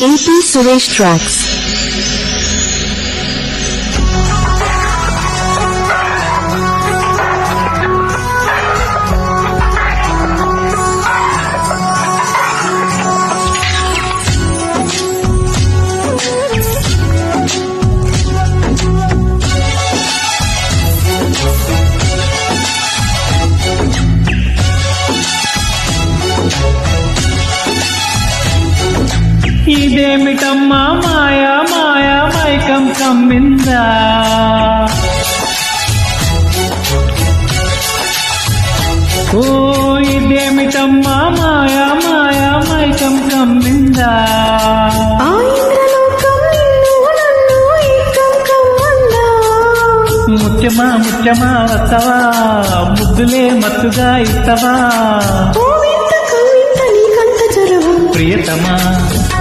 AP Suresh Tracks. ఇదేమిటమ్మా మాయా మాయా మైకం కమ్మిందా, ఓ ఇదేమిటమ్మా మాయా మాయా మైకం కమ్మిందా. ముత్యమా ముత్యమా వస్తవా, ముద్దులే మత్తుగా ఇస్తవా. ప్రియతమా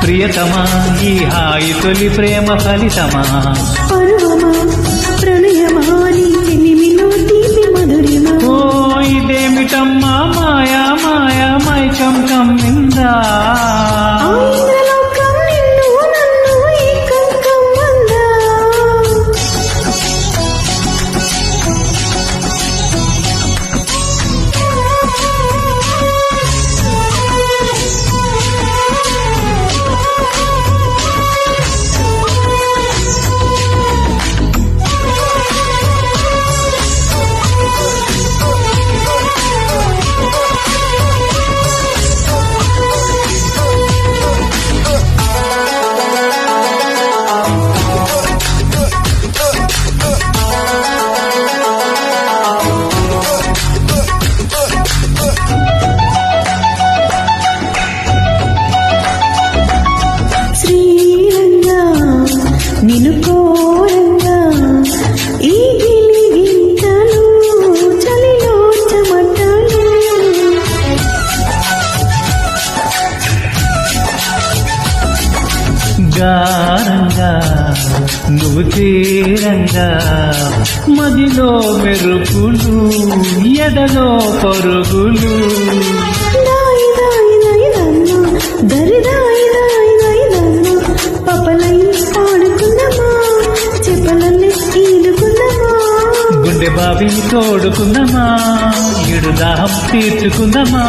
ప్రియతమా ఈ హాయి తొలి ప్రేమ ఫలితమా. ఓ ఇదేమిటమ్మా మాయా మాయా మైకం కమ్మిందా. నిన్ను కోరంగా ఈ గిలి గింతలు చలిలో చెమటలు. గారంగా నువ్వు తీరంగా మదిలో మెరుపులు ఎదలో పరుగులు. దాయి దాయి దాయి దన్ను దరి దాయి దాయి దాయి దన్ను పపలై ఆడుకుందమా, చెప్పలన్నీ ఈదుకుందమా. గుండె బావి తోడుకుందమా, ఇడు దాహం తీర్చుకుందమా.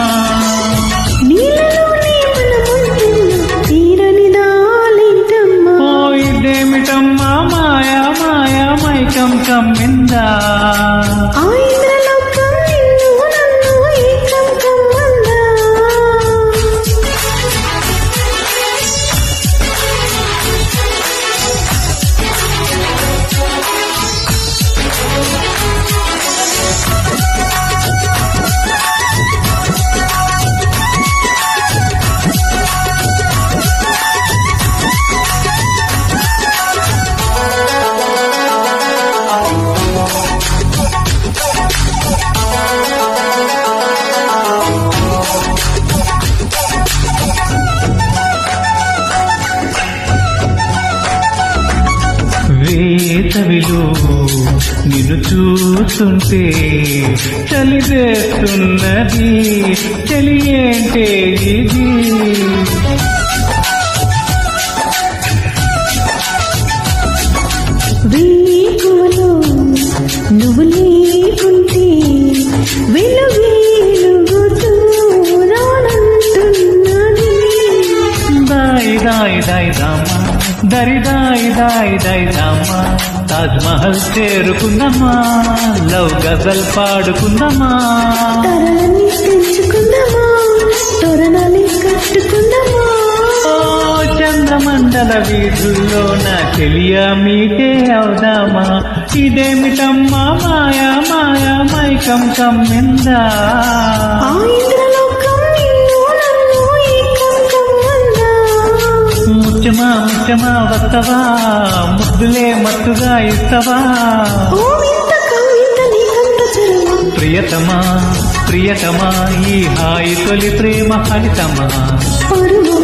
నీళ్ళలోనే మనముంటున్న తీరని దాలింటమ్మా. ఓ ఇదేమిటమ్మా మాయా మాయా మైకం కమ్మిందా. ఆ ఇంద్రలోకం నిన్ను నన్ను ఏకం కమ్మందా. వేసవిలో నిన్ను చూస్తుంటే చలివేస్తున్నది, చలి ఏంటే ఇది. వేకువలో నువ్వు లేకుంటే వెలుగుతూ రానంటున్నది. దాయి దాయి దాయి దామా దరి దాయి దాయి దాయి దామా. తాజ్ మహల్ చేరుకుందమా, లవ్ గజల్ పాడుకుందమా. తరాన్ని పెంచుకుందామా, తోరణాన్ని కట్టుకుందామా. ఓ చంద్రమండల వీధుల్లో నా చెలియా మీటే అవుదామా. ఇదేమిటమ్మా మాయా మాయా మైకం కమ్మిందా. ఆ ఇంద్రలోకం నిన్ను నన్ను ఏకం కమ్మందా. ముత్యమా ముత్యమా వస్తవా, ముద్దులే మత్తుగా ఇస్తవా. ఓ వింత కవిత నీకంత చలమా. ప్రియతమా ప్రియతమా ఈ హాయి తొలి ప్రేమ ఫలితమా. పరువా